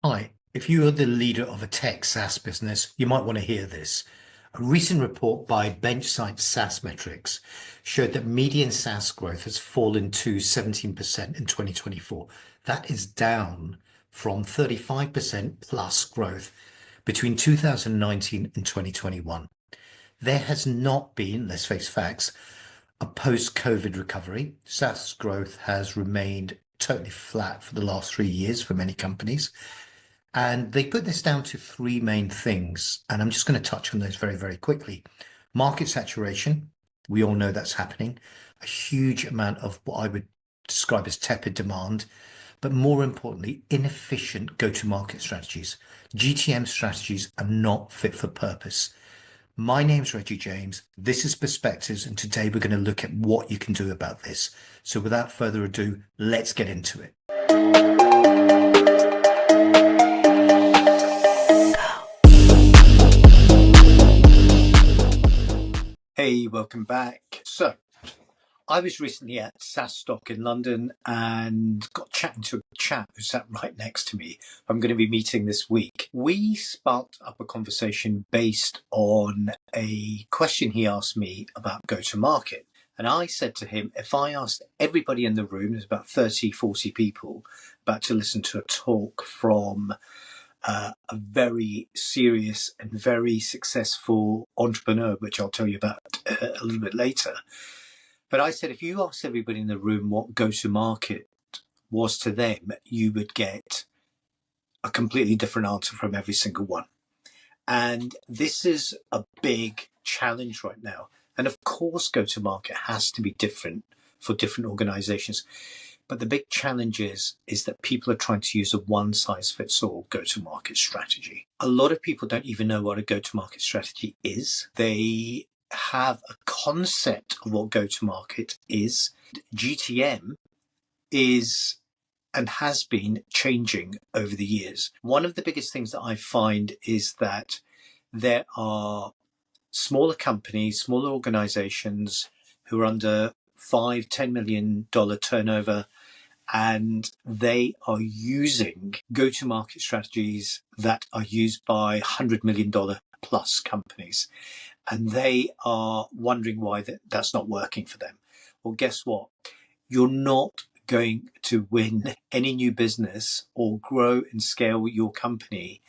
Hi, if you are the leader of a tech SaaS business, you might want to hear this. A recent report by Benchsight SaaS Metrics showed that median SaaS growth has fallen to 17% in 2024. That is down from 35% plus growth between 2019 and 2021. There has not been, let's face facts, a post-COVID recovery. SaaS growth has remained totally flat for the last 3 years for many companies. And they put this down to three main things. And I'm just going to touch on those very, very quickly. Market saturation. We all know that's happening. A huge amount of what I would describe as tepid demand, but more importantly, inefficient go-to-market strategies. GTM strategies are not fit for purpose. My name's Reggie James. This is Perspectives, and today we're going to look at what you can do about this. So without further ado, let's get into it. Hey, welcome back. So, I was recently at SaaS Stock in London and got chatting to a chap who sat right next to me. I'm going to be meeting this week. We sparked up a conversation based on a question he asked me about go-to-market. And I said to him, if I asked everybody in the room, there's about 30, 40 people about to listen to a talk from a very serious and very successful entrepreneur, which I'll tell you about a little bit later. But I said, if you asked everybody in the room what go-to-market was to them, you would get a completely different answer from every single one. And this is a big challenge right now. And of course, go-to-market has to be different for different organizations. But the big challenge is that people are trying to use a one-size-fits-all go-to-market strategy. A lot of people don't even know what a go-to-market strategy is. They have a concept of what go-to-market is. GTM is and has been changing over the years. One of the biggest things that I find is that there are smaller companies, smaller organizations who are under $5-10 million turnover, and they are using go-to-market strategies that are used by $100 million plus companies. And they are wondering why that's not working for them. Well, guess what? You're not going to win any new business or grow and scale your company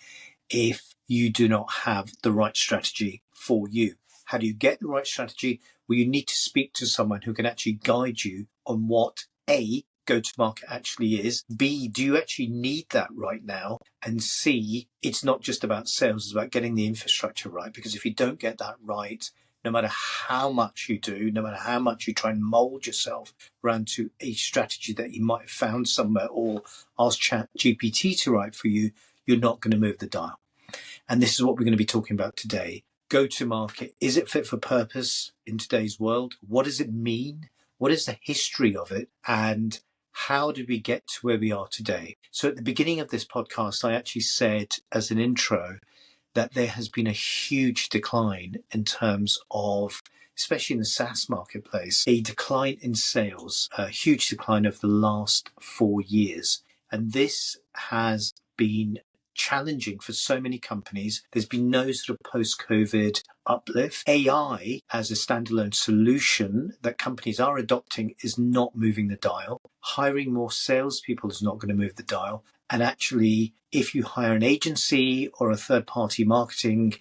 if you do not have the right strategy for you. How do you get the right strategy? Well, you need to speak to someone who can actually guide you on what A, go-to-market actually is. B, do you actually need that right now? And C, it's not just about sales, it's about getting the infrastructure right. Because if you don't get that right, no matter how much you do, no matter how much you try and mold yourself around to a strategy that you might have found somewhere or ask ChatGPT to write for you, you're not going to move the dial. And this is what we're going to be talking about today. Go-to-market, is it fit for purpose in today's world? What does it mean? What is the history of it? And how did we get to where we are today? So at the beginning of this podcast, I actually said as an intro that there has been a huge decline in terms of, especially in the SaaS marketplace, a decline in sales, a huge decline over the last 4 years. And this has been challenging for so many companies. There's been no sort of post-COVID uplift. AI as a standalone solution that companies are adopting is not moving the dial. Hiring more salespeople is not going to move the dial. And actually, if you hire an agency or a third-party marketing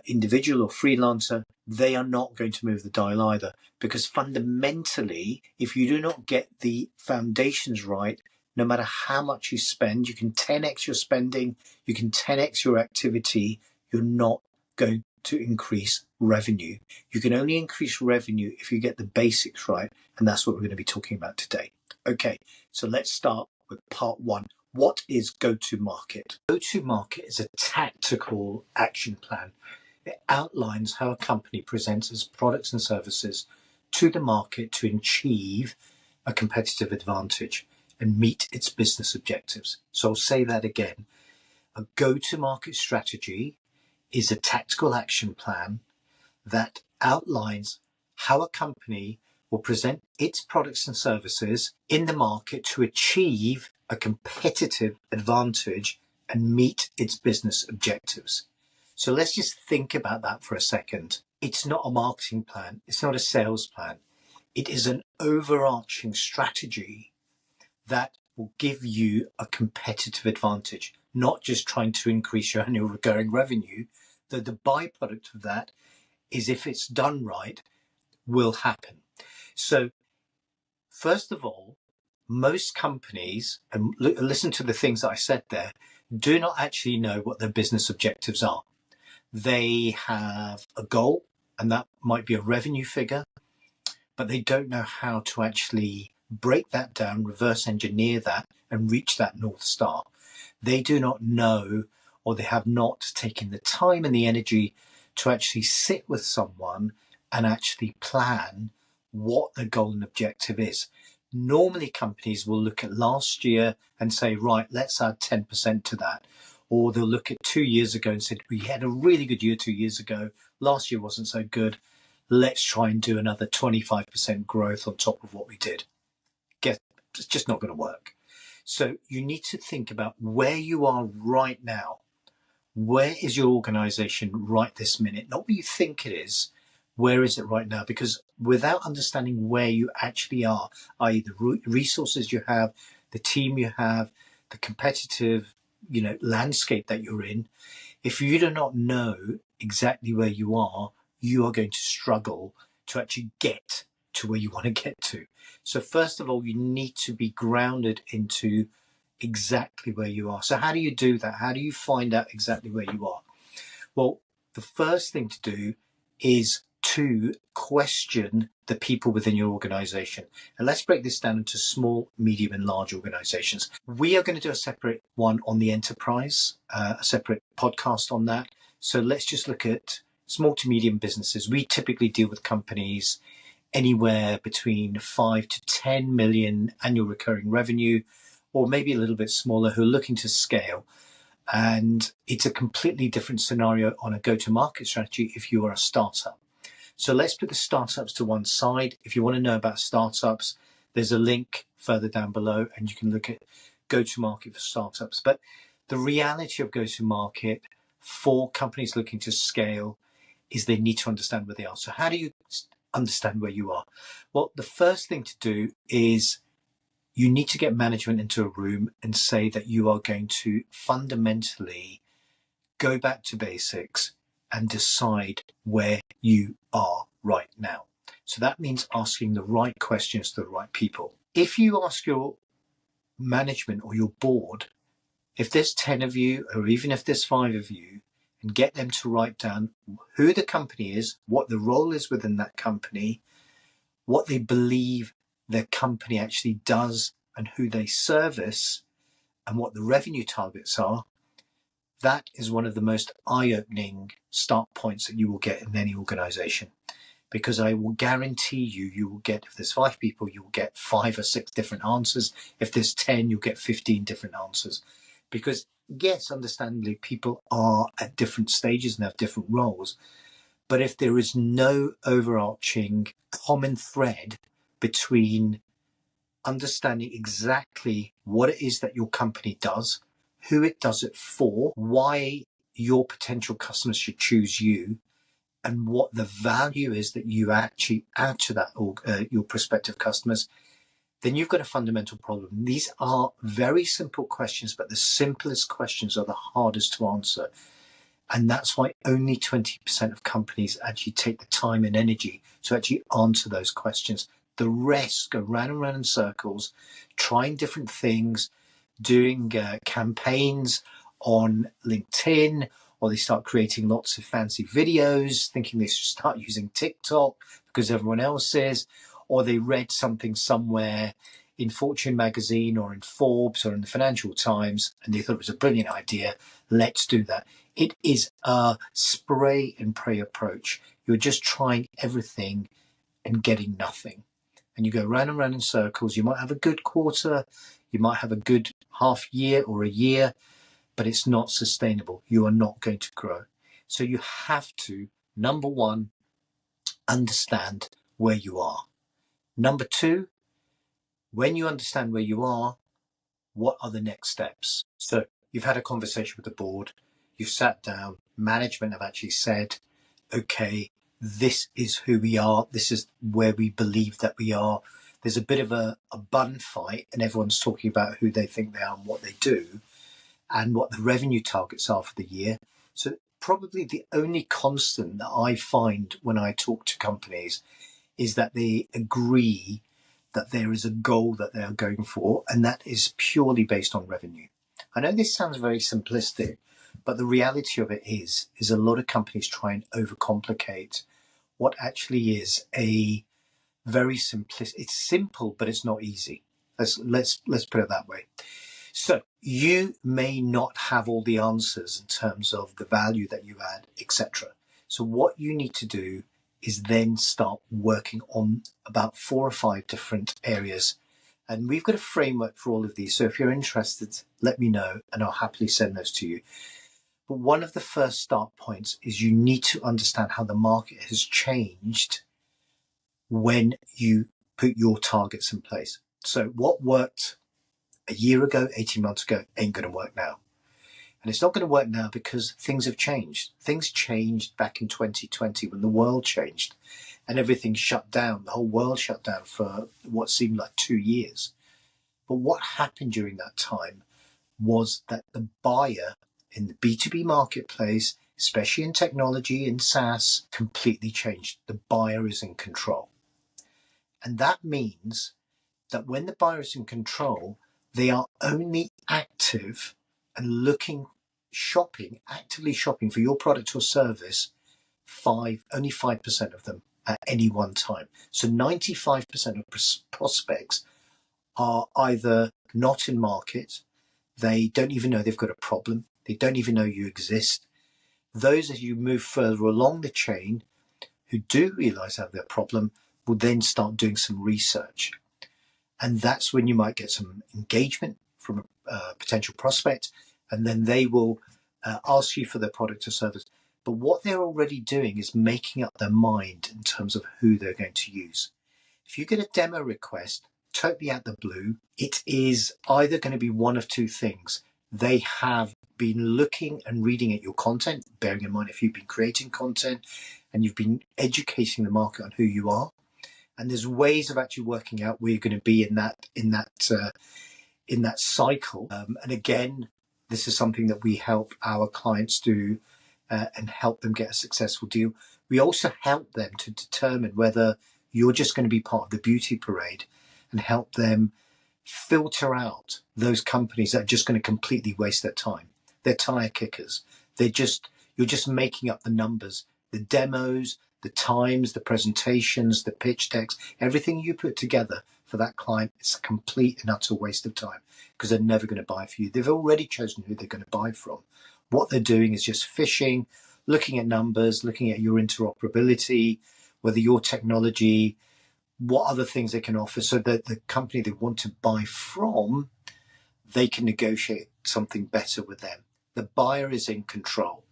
individual or freelancer, they are not going to move the dial either. Because fundamentally, if you do not get the foundations right, no matter how much you spend, you can 10x your spending, you can 10x your activity, you're not going to increase revenue. You can only increase revenue if you get the basics right, and that's what we're going to be talking about today. Okay, so let's start with part one. What is go-to-market? Go-to-market is a tactical action plan. It outlines how a company presents its products and services to the market to achieve a competitive advantage and meet its business objectives. So I'll say that again. A go-to-market strategy is a tactical action plan that outlines how a company will present its products and services in the market to achieve a competitive advantage and meet its business objectives. So let's just think about that for a second. It's not a marketing plan. It's not a sales plan. It is an overarching strategy that will give you a competitive advantage, not just trying to increase your annual recurring revenue. The byproduct of that is, if it's done right, will happen. So first of all, most companies, and listen to the things that I said there, do not actually know what their business objectives are. They have a goal, and that might be a revenue figure, but they don't know how to actually break that down, reverse engineer that, and reach that North Star. They do not know, or they have not taken the time and the energy to actually sit with someone and actually plan what the goal and objective is. Normally, companies will look at last year and say, right, let's add 10% to that. Or they'll look at 2 years ago and say, we had a really good year 2 years ago. Last year wasn't so good. Let's try and do another 25% growth on top of what we did. It's just not going to work. So you need to think about where you are right now. Where is your organization right this minute? Not what you think it is. Where is it right now? Because without understanding where you actually are, i.e. the resources you have, the team you have, the competitive, landscape that you're in, if you do not know exactly where you are going to struggle to actually get to where you want to get to. So first of all, you need to be grounded into exactly where you are. So how do you do that? How do you find out exactly where you are? Well, the first thing to do is to question the people within your organization. And let's break this down into small, medium, and large organizations. We are going to do a separate one on the enterprise, a separate podcast on that. So let's just look at small to medium businesses. We typically deal with companies anywhere between 5 to 10 million annual recurring revenue, or maybe a little bit smaller, who are looking to scale. And it's a completely different scenario on a go-to-market strategy if you are a startup. So let's put the startups to one side. If you want to know about startups, there's a link further down below, and you can look at go-to-market for startups. But the reality of go-to-market for companies looking to scale is they need to understand where they are. So how do you understand where you are? Well, the first thing to do is you need to get management into a room and say that you are going to fundamentally go back to basics and decide where you are right now. So that means asking the right questions to the right people. If you ask your management or your board, if there's 10 of you, or even if there's 5 of you, and get them to write down who the company is, what the role is within that company, what they believe their company actually does and who they service, and what the revenue targets are, that is one of the most eye-opening start points that you will get in any organization. Because I will guarantee you will get, if there's 5 people, you will get 5 or 6 different answers. If there's 10, you'll get 15 different answers. Because yes, understandably, people are at different stages and have different roles. But if there is no overarching common thread between understanding exactly what it is that your company does, who it does it for, why your potential customers should choose you, and what the value is that you actually add to that your prospective customers, then you've got a fundamental problem. These are very simple questions, but the simplest questions are the hardest to answer. And that's why only 20% of companies actually take the time and energy to actually answer those questions. The rest go round and round in circles, trying different things, doing campaigns on LinkedIn, or they start creating lots of fancy videos, thinking they should start using TikTok because everyone else is, or they read something somewhere in Fortune magazine or in Forbes or in the Financial Times, and they thought it was a brilliant idea. Let's do that. It is a spray and pray approach. You're just trying everything and getting nothing. And you go round and round in circles. You might have a good quarter, you might have a good half year or a year, but it's not sustainable. You are not going to grow. So you have to, number one, understand where you are. Number two, when you understand where you are, what are the next steps? So you've had a conversation with the board, you've sat down, management have actually said, okay, this is who we are, this is where we believe that we are. There's a bit of a bun fight, and everyone's talking about who they think they are and what they do and what the revenue targets are for the year. So probably the only constant that I find when I talk to companies is that they agree that there is a goal that they are going for, and that is purely based on revenue. I know this sounds very simplistic, but the reality of it is a lot of companies try and overcomplicate what actually is a very simplistic. It's simple, but it's not easy. Let's put it that way. So you may not have all the answers in terms of the value that you add, etc. So what you need to do is then start working on about 4 or 5 different areas. And we've got a framework for all of these. So if you're interested, let me know and I'll happily send those to you. But one of the first start points is you need to understand how the market has changed when you put your targets in place. So what worked a year ago, 18 months ago, ain't going to work now. And it's not going to work now because things have changed. Things changed back in 2020 when the world changed and everything shut down. The whole world shut down for what seemed like 2 years. But what happened during that time was that the buyer in the B2B marketplace, especially in technology and SaaS, completely changed. The buyer is in control. And that means that when the buyer is in control, they are only active and actively shopping for your product or service, only 5% of them at any one time. So 95% of prospects are either not in market, they don't even know they've got a problem, they don't even know you exist. Those, as you move further along the chain, who do realize they have their problem, will then start doing some research. And that's when you might get some engagement from a potential prospect, and then they will ask you for their product or service. But what they're already doing is making up their mind in terms of who they're going to use. If you get a demo request totally out the blue, it is either going to be one of 2 things. They have been looking and reading at your content, bearing in mind if you've been creating content and you've been educating the market on who you are. And there's ways of actually working out where you're going to be in that cycle. And again, this is something that we help our clients do and help them get a successful deal. We also help them to determine whether you're just going to be part of the beauty parade and help them filter out those companies that are just going to completely waste their time. They're tire kickers. You're just making up the numbers, the demos, the times, the presentations, the pitch decks, everything you put together for that client is a complete and utter waste of time because they're never going to buy for you. They've already chosen who they're going to buy from. What they're doing is just fishing, looking at numbers, looking at your interoperability, whether your technology, what other things they can offer so that the company they want to buy from, they can negotiate something better with them. The buyer is in control.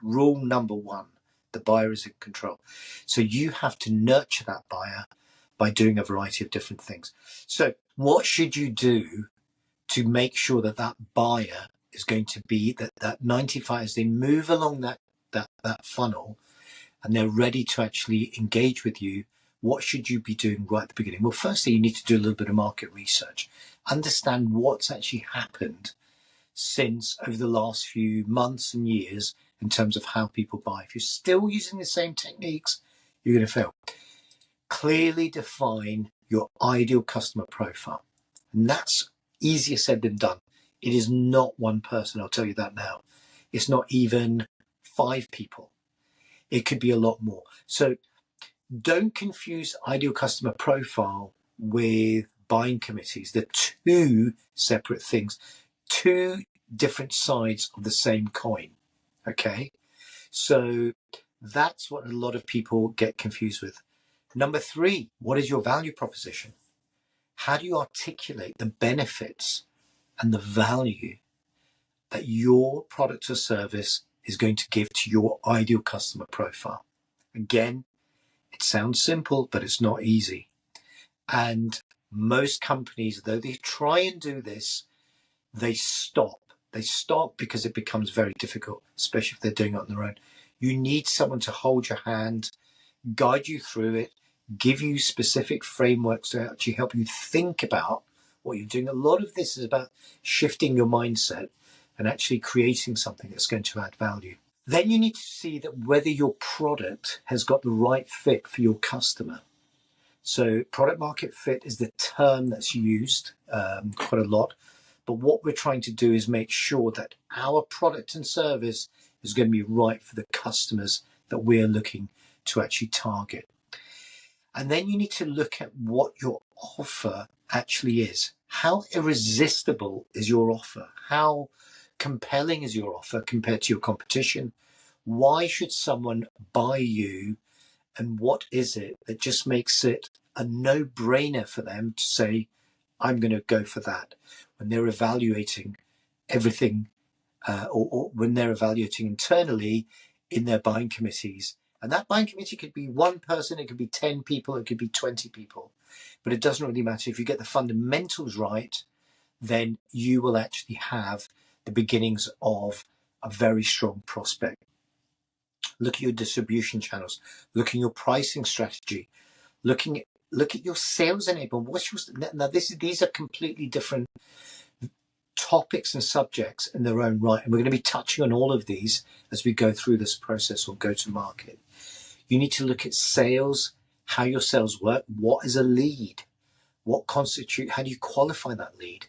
Rule number 1, the buyer is in control. So you have to nurture that buyer by doing a variety of different things. So what should you do to make sure that that buyer is going to be that 95 as they move along that funnel and they're ready to actually engage with you? What should you be doing right at the beginning? Well, firstly, you need to do a little bit of market research. Understand what's actually happened since over the last few months and years in terms of how people buy. If you're still using the same techniques, you're going to fail. Clearly define your ideal customer profile. And that's easier said than done. It is not one person, I'll tell you that now. It's not even 5 people. It could be a lot more. So don't confuse ideal customer profile with buying committees. They're 2 separate things, 2 different sides of the same coin. Okay, so that's what a lot of people get confused with. Number 3, what is your value proposition? How do you articulate the benefits and the value that your product or service is going to give to your ideal customer profile? Again, it sounds simple, but it's not easy. And most companies, though they try and do this, they stop. They stop because it becomes very difficult, especially if they're doing it on their own. You need someone to hold your hand, guide you through it, give you specific frameworks to actually help you think about what you're doing. A lot of this is about shifting your mindset and actually creating something that's going to add value. Then you need to see that whether your product has got the right fit for your customer. So product market fit is the term that's used quite a lot. But what we're trying to do is make sure that our product and service is going to be right for the customers that we're looking to actually target. And then you need to look at what your offer actually is. How irresistible is your offer? How compelling is your offer compared to your competition? Why should someone buy you? And what is it that just makes it a no-brainer for them to say, I'm going to go for that, when they're evaluating everything or when they're evaluating internally in their buying committees. And that buying committee could be one person, it could be 10 people, it could be 20 people. But it doesn't really matter. If you get the fundamentals right, then you will actually have the beginnings of a very strong prospect. Look at your distribution channels, look at your pricing strategy, look at your sales enablement. Now these are completely different topics and subjects in their own right, and we're going to be touching on all of these as we go through this process or go to market. You need to look at sales, how your sales work. What is a lead? How do you qualify that lead?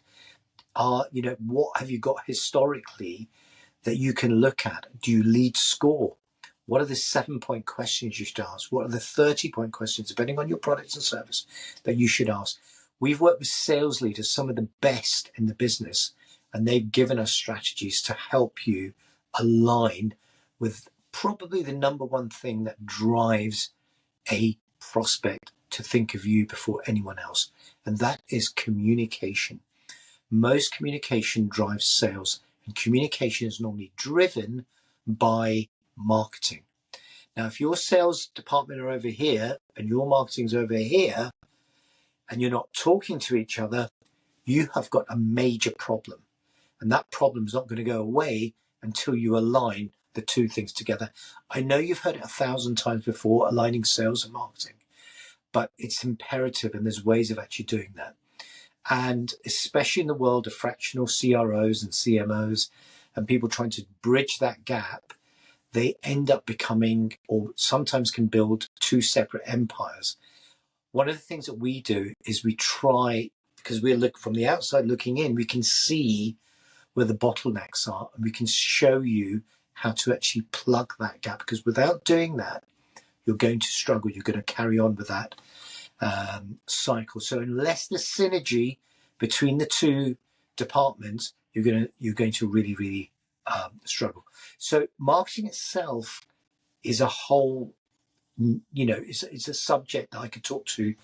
What have you got historically that you can look at? Do you lead score? What are the 7-point questions you should ask? What are the 30-point questions, depending on your products and service, that you should ask? We've worked with sales leaders, some of the best in the business, and they've given us strategies to help you align with probably the number one thing that drives a prospect to think of you before anyone else, and that is communication. Most communication drives sales, and communication is normally driven by marketing. Now, if your sales department are over here and your marketing's over here, and you're not talking to each other, you have got a major problem. And that problem is not going to go away until you align the two things together. I know you've heard it 1,000 times before, aligning sales and marketing, but it's imperative, and there's ways of actually doing that. And especially in the world of fractional CROs and CMOs and people trying to bridge that gap, they end up becoming, or sometimes can build, two separate empires. One of the things that we do is we try, because we're looking from the outside looking in, we can see where the bottlenecks are, and we can show you how to actually plug that gap, because without doing that, you're going to struggle. You're going to carry on with that cycle. So unless there's synergy between the two departments, you're going to really struggle. So marketing itself is a whole, it's a subject that I could talk to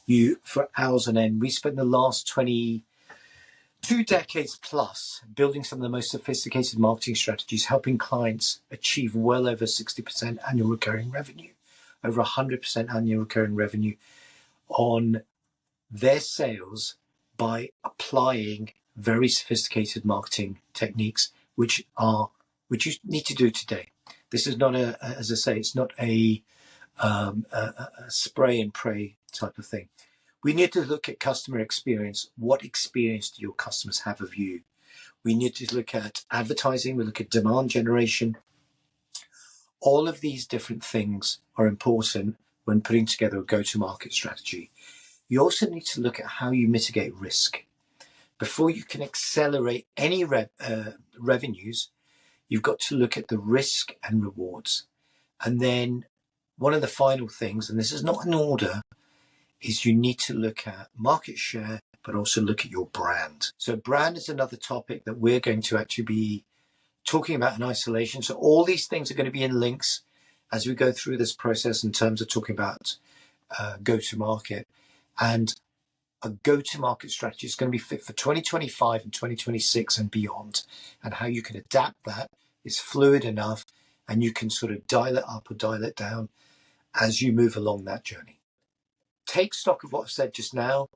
you for hours on end. We spent the last 22 decades plus building some of the most sophisticated marketing strategies, helping clients achieve well over 60% annual recurring revenue, over 100% annual recurring revenue on their sales by applying very sophisticated marketing techniques, which you need to do today. This is not as I say, it's not a spray and pray type of thing. We need to look at customer experience. What experience do your customers have of you? We need to look at advertising. We look at demand generation. All of these different things are important when putting together a go-to-market strategy. You also need to look at how you mitigate risk. Before you can accelerate any revenues, you've got to look at the risk and rewards. And then one of the final things, and this is not in order, is you need to look at market share, but also look at your brand. So brand is another topic that we're going to actually be talking about in isolation. So all these things are going to be in links as we go through this process in terms of talking about go-to-market. And a go-to-market strategy is going to be fit for 2025 and 2026 and beyond. And how you can adapt that is fluid enough, and you can sort of dial it up or dial it down as you move along that journey. Take stock of what I've said just now.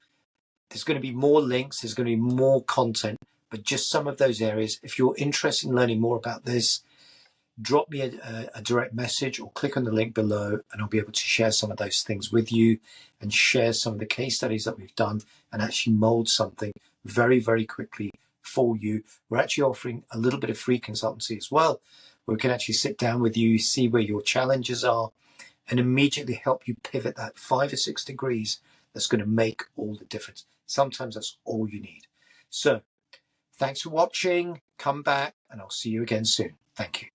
There's going to be more links. There's going to be more content. but just some of those areas. If you're interested in learning more about this, drop me a direct message or click on the link below, and I'll be able to share some of those things with you and share some of the case studies that we've done and actually mold something very, very quickly for you. We're actually offering a little bit of free consultancy as well, where we can actually sit down with you, see where your challenges are, and immediately help you pivot that 5 or 6 degrees that's going to make all the difference. Sometimes that's all you need. So thanks for watching. Come back and I'll see you again soon. Thank you.